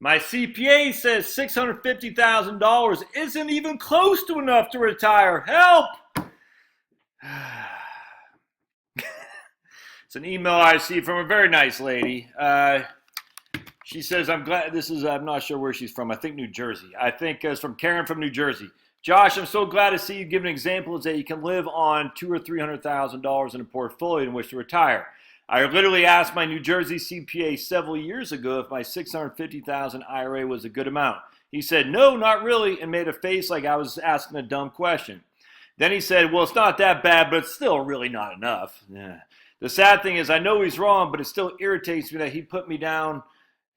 My CPA says $650,000 isn't even close to enough to retire. Help! It's an email I received from a very nice lady. She says, I'm glad, I'm not sure where she's from. I think New Jersey. I think it's from Karen from New Jersey. Josh, I'm so glad to see you give an example that you can live on $200,000 or $300,000 in a portfolio in which to retire. I literally asked my New Jersey CPA several years ago if my $650,000 IRA was a good amount. He said, no, not really, and made a face like I was asking a dumb question. Then he said, well, it's not that bad, but it's still really not enough. Yeah. The sad thing is I know he's wrong, but it still irritates me that he put me down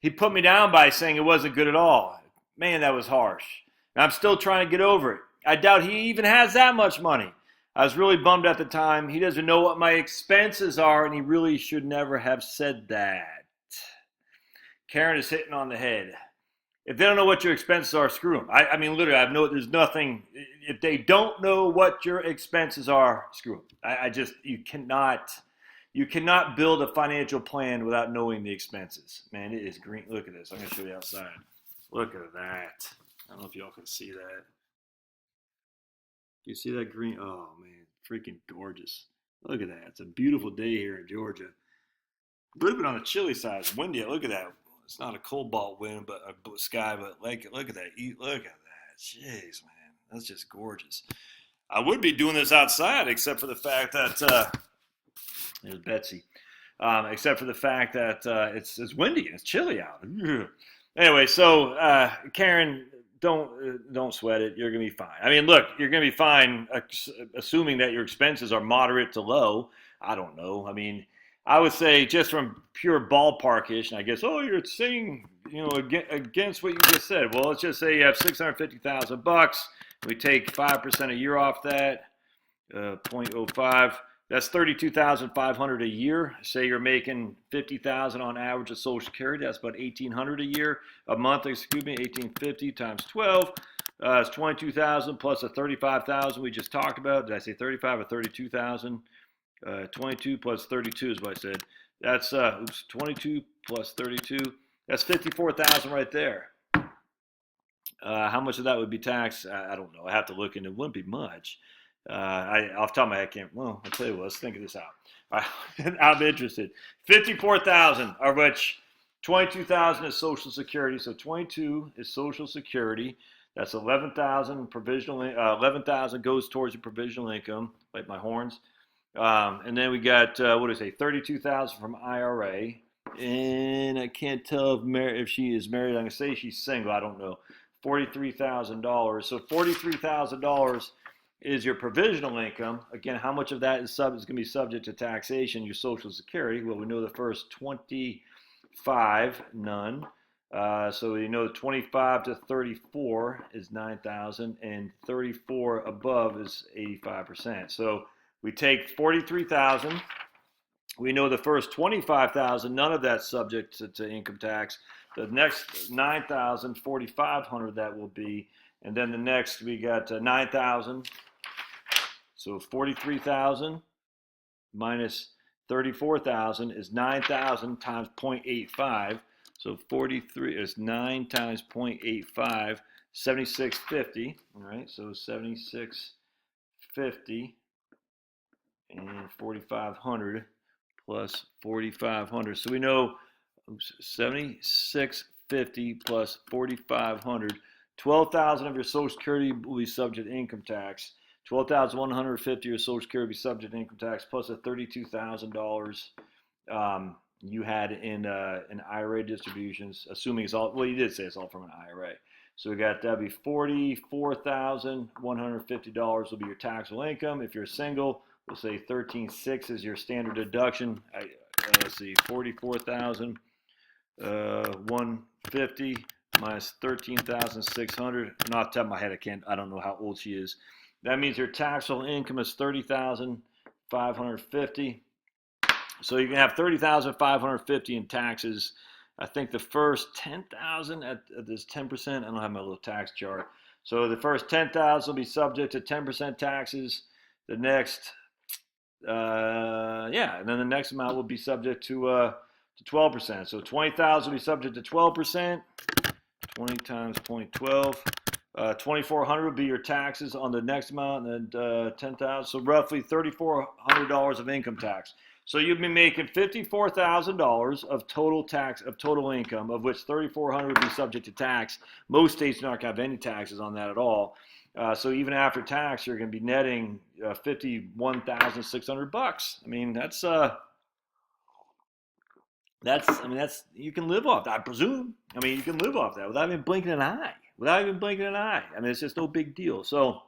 by saying it wasn't good at all. Man, that was harsh. And I'm still trying to get over it. I doubt he even has that much money. I was really bummed at the time. He doesn't know what my expenses are, and he really should never have said that. Karen is hitting on the head. If they don't know what your expenses are, screw them. I mean, literally, there's nothing. If they don't know what your expenses are, screw them. You cannot build a financial plan without knowing the expenses. Man, it is green. Look at this. I'm going to show you outside. Look at that. I don't know if y'all can see that. You see that green? Oh, man, freaking gorgeous. Look at that. It's a beautiful day here in Georgia. A little bit on the chilly side. It's windy. Look at that. It's not a cobalt wind, but a sky, but look at that. Look at that. Jeez, man. That's just gorgeous. I would be doing this outside, except for the fact that, there's Betsy, except for the fact that it's windy and it's chilly out. Anyway, so Karen, don't sweat it. You're going to be fine. I mean, look, you're going to be fine, assuming that your expenses are moderate to low. I don't know. I mean, I would say just from pure ballparkish, and I guess, you're saying, against what you just said. Well, let's just say you have $650,000. We take 5% a year off that, 0.05. That's $32,500 a year. Say you're making $50,000 on average of Social Security. That's about $1,800 a year, a month. $1,850 times 12. It's $22,000 plus the $35,000 we just talked about. Did I say 35 or 32,000? 22 plus 32 is what I said. That's 22 plus 32. That's 54,000 right there. How much of that would be taxed? I don't know. I have to look into it. It wouldn't be much. Off the top of my head, I can't. Well, I'll tell you what. Let's think of this out. I'm interested. 54,000, of which 22,000 is Social Security. So 22 is Social Security. That's 11,000 provisional. 11,000 goes towards your provisional income. Like my horns. And then we got, 32,000 from IRA. And I can't tell if she is married. I'm going to say she's single. I don't know. $43,000. So $43,000 is your provisional income. Again, how much of that is going to be subject to taxation? Your Social Security. Well, we know the first 25, none. So we know 25 to 34 is 9,000, and 34 above is 85%. So we take 43,000. We know the first 25,000, none of that's subject to income tax. The next 9,000, 4,500 that will be, and then the next we got 9,000. So 43,000 minus 34,000 is 9,000 times 0.85. So 43 is 9 times 0.85, 7650. All right, so 7650 and 4,500 plus 4,500. So we know 7650 plus 4,500. 12,000 of your Social Security will be subject to income tax. 12,150 of Social Security will be subject to income tax, plus the $32,000 you had in IRA distributions, assuming it's all. Well, you did say it's all from an IRA. So we got that'd be $44,150 will be your taxable income. If you're single, we'll say 13,600 is your standard deduction. Let's see, 44,150 minus 13,600. Not off the top of my head, I don't know how old she is. That means your taxable income is 30,550. So you can have 30,550 in taxes. I think the first 10,000 at this 10%. I don't have my little tax chart. So the first 10,000 will be subject to 10% taxes. The next, and then the next amount will be subject to 12%. So 20,000 will be subject to 12%. 20 times 0.12. 2,400 would be your taxes on the next amount, and then 10,000. So roughly $3,400 of income tax. So you'd be making $54,000 of total income, of which $3,400 would be subject to tax. Most states do not have any taxes on that at all. So even after tax, you're going to be netting $51,600. I mean, that's you can live off that, I presume. I mean, you can live off that without even blinking an eye. I mean, it's just no big deal. So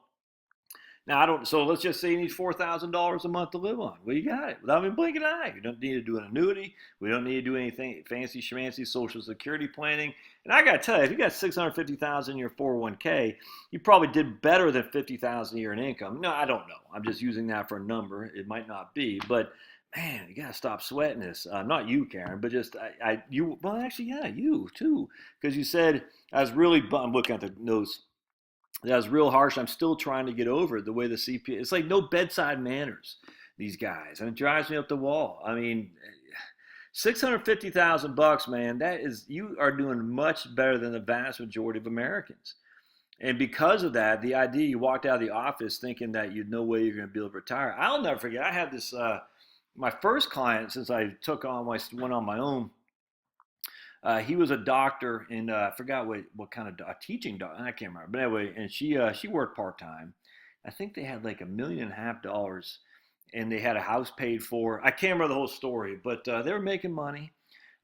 now so let's just say you need $4,000 a month to live on. Well, you got it without even blinking an eye. You don't need to do an annuity. We don't need to do anything fancy schmancy Social Security planning. And I got to tell you, if you got $650,000 in your 401k, you probably did better than $50,000 a year in income. No, I don't know. I'm just using that for a number. It might not be, but man, you gotta stop sweating this. Not you, Karen, but just you. Well, actually, yeah, you too, because you said I'm looking at the notes. That was real harsh. I'm still trying to get over it. The way the CPA, it's like no bedside manners. These guys, and it drives me up the wall. I mean, $650,000, man. You are doing much better than the vast majority of Americans. And because of that, the idea you walked out of the office thinking that you'd no way you're going to be able to retire. I'll never forget. I had this. My first client, since I went on my own, he was a doctor, and I forgot what kind of a teaching doctor. I can't remember, but anyway, and she worked part time. I think they had like $1.5 million, and they had a house paid for. I can't remember the whole story, but they were making money.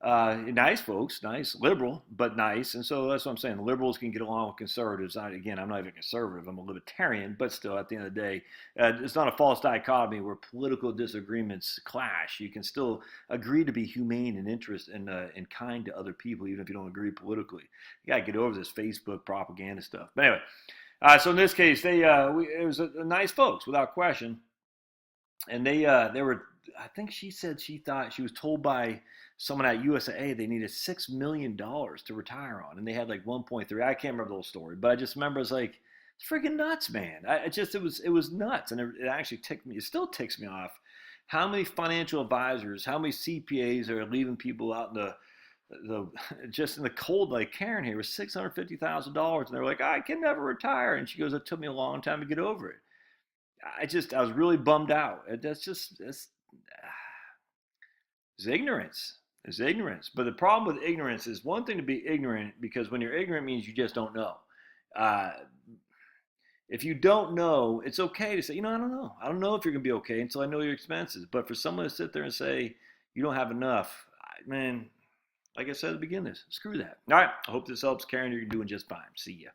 Nice folks, nice, liberal, but nice. And so that's what I'm saying. Liberals can get along with conservatives. I'm not even conservative. I'm a libertarian, but still, at the end of the day, it's not a false dichotomy where political disagreements clash. You can still agree to be humane and and kind to other people, even if you don't agree politically. You got to get over this Facebook propaganda stuff. But anyway, so in this case, it was nice folks without question, and they were. I think she said she thought she was told by someone at USAA they needed $6 million to retire on, and they had like 1.3. I can't remember the whole story, but I just remember it's freaking nuts, man. It was nuts, and it actually ticked me. It still ticks me off. How many financial advisors, how many CPAs are leaving people out in the just in the cold, like Karen here with $650,000, and they're like, I can never retire, and she goes, it took me a long time to get over it. I was really bummed out. It's ignorance. It's ignorance. But the problem with ignorance is one thing to be ignorant, because when you're ignorant means you just don't know. If you don't know, it's okay to say, I don't know. I don't know if you're going to be okay until I know your expenses. But for someone to sit there and say you don't have enough, man, like I said at the beginning, screw that. All right. I hope this helps, Karen. You're doing just fine. See ya.